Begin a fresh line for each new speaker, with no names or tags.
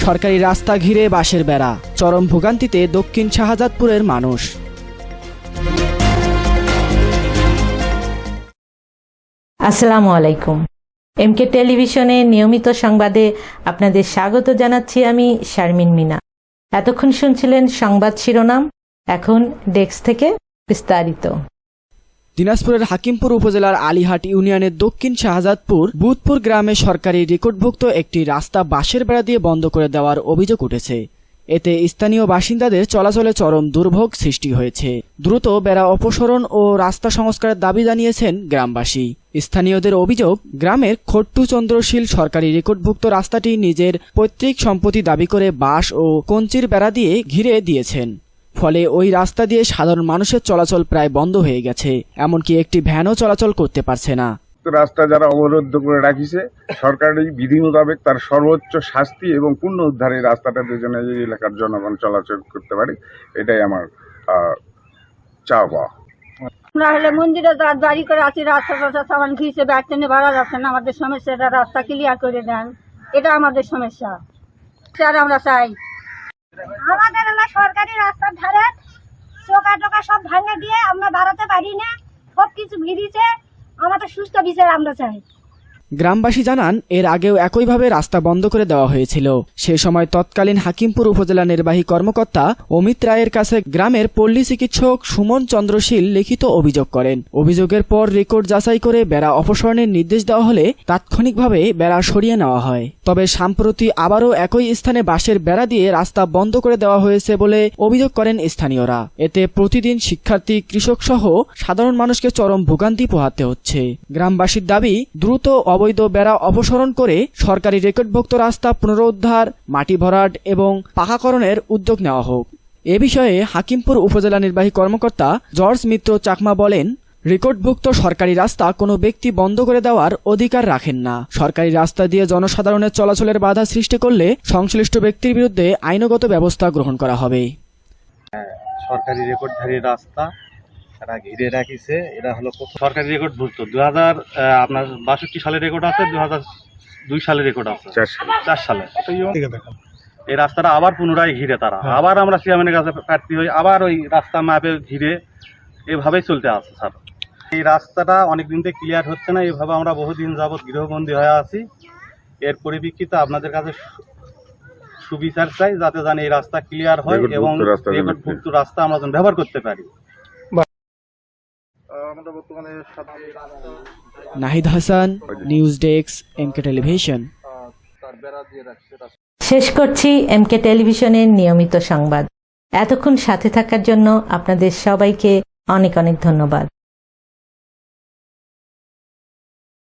সরকারি রাস্তা ঘিরে বাঁশের বেড়া, চরম ভোগান্তিতে দক্ষিণ শাহজাদপুরের মানুষ।
আসসালামু আলাইকুম। এমকে টেলিভিশনে নিয়মিত সংবাদে আপনাদের স্বাগত জানাচ্ছি আমি শারমিন মিনা। এতক্ষণ শুনছিলেন সংবাদ শিরোনাম, এখন ডেস্ক থেকে বিস্তারিত।
দিনাজপুরের হাকিমপুর উপজেলার আলীহাট ইউনিয়নের দক্ষিণ শাহজাদপুর বুধপুর গ্রামে সরকারি রেকর্ডভুক্ত একটি রাস্তা বাঁশের বেড়া দিয়ে বন্ধ করে দেওয়ার অভিযোগ উঠেছে। এতে স্থানীয় বাসিন্দাদের চলাচলে চরম দুর্ভোগ সৃষ্টি হয়েছে। দ্রুত বেড়া অপসারণ ও রাস্তা সংস্কারের দাবি জানিয়েছেন গ্রামবাসী। স্থানীয়দের অভিযোগ, গ্রামের খট্টু চন্দ্রশীল সরকারি রেকর্ডভুক্ত রাস্তাটি নিজের পৈতৃক সম্পত্তি দাবি করে বাঁশ ও কঞ্চির বেড়া দিয়ে ঘিরে দিয়েছেন। ফলে ওই রাস্তা দিয়ে সাধারণ মানুষের চলাচল প্রায় বন্ধ হয়ে গেছে, এমনকি একটি ভ্যানও চলাচল করতে পারছে না।
রাস্তা যারা অবরুদ্ধ করে রাখিছে, সরকারি বিধি মোতাবেক তার সর্বোচ্চ শাস্তি এবং পূর্ণ উদ্ধারে রাস্তাটা যেন এই এলাকার জনগণ চলাচল করতে পারে, এটাই আমার চাওয়া।
আমরা হলে মন্দিরে বাড়ি করে আছি, রাস্তা সামান ঘিসে ব্যাগ টেনে ভাড়া যাচ্ছে না, আমাদের সমস্যাটা রাস্তা ক্লিয়ার করে দেন, এটা আমাদের সমস্যা। স্যার আমরা চাই
আমাদের সরকারি রাস্তার ধারে চোকা টোকা সব ভাঙে দিয়ে আমরা দাঁড়াতে পারি না, সব কিছু ভিড়িছে, আমাদের সুস্থ বিচার আমরা চাই।
গ্রামবাসী জানান, এর আগেও একইভাবে রাস্তা বন্ধ করে দেওয়া হয়েছিল। সে সময় তৎকালীন হাকিমপুর উপজেলা নির্বাহী কর্মকর্তা অমিত রায়ের কাছে গ্রামের পল্লী চিকিৎসক সুমন চন্দ্রশীল লিখিত অভিযোগ করেন। অভিযোগের পর রেকর্ড যাচাই করে বেড়া অপসারণের নির্দেশ দেওয়া হলে তাৎক্ষণিকভাবে বেড়া সরিয়ে নেওয়া হয়। তবে সম্প্রতি আবারও একই স্থানে বাঁশের বেড়া দিয়ে রাস্তা বন্ধ করে দেওয়া হয়েছে বলে অভিযোগ করেন স্থানীয়রা। এতে প্রতিদিন শিক্ষার্থী, কৃষক সহ সাধারণ মানুষকে চরম ভোগান্তি পোহাতে হচ্ছে। গ্রামবাসীর দাবি, দ্রুত অবৈধ বেড়া অপসারণ করে সরকারি রেকর্ডভুক্ত রাস্তা পুনরুদ্ধার, মাটি ভরাট এবং পাকাকরণের উদ্যোগ নেওয়া হোক। এ বিষয়ে হাকিমপুর উপজেলা নির্বাহী কর্মকর্তা জর্জ মিত্র চাকমা বলেন, রেকর্ডভুক্ত সরকারি রাস্তা কোনো ব্যক্তি বন্ধ করে দেওয়ার অধিকার রাখেন না। সরকারি রাস্তা দিয়ে জনসাধারণের চলাচলের বাধা সৃষ্টি করলে সংশ্লিষ্ট ব্যক্তির বিরুদ্ধে আইনগত ব্যবস্থা গ্রহণ করা হবে।
সরকারি রেকর্ডধারী রাস্তা এরা ঘিরে রাখিছে, এরা হলো সরকারি রেকর্ড ভুক্ত। 2062 সালের রেকর্ড আছে, 2002 সালের রেকর্ড আছে, 4 সালে। এই রাস্তাটা আবার পুনরায় ঘিরে তারা আবার আমরা চেয়ারম্যানের কাছে প্রার্থী হই, আবার ওই রাস্তা ম্যাপে ঘিরে এভাবেই চলতে আছে। স্যার, এই রাস্তাটা অনেকদিন থেকে ক্লিয়ার হচ্ছে না, এইভাবে আমরা বহুদিন যাবৎ গৃহবন্দী হয়ে আছি। এর পরিপ্রেক্ষিতে আপনাদের কাছে সুবিচার চাই, যাতে জানি এই রাস্তা ক্লিয়ার হয় এবং রেকর্ডভুক্ত রাস্তা আমরা যেন ব্যবহার করতে পারি।
Nahid Hasan, news desk, MK television.
শেষ করছি এমকে টেলিভিশনের নিয়মিত সংবাদ। এতক্ষণ সাথে থাকার জন্য আপনাদের সবাইকে অনেক অনেক ধন্যবাদ।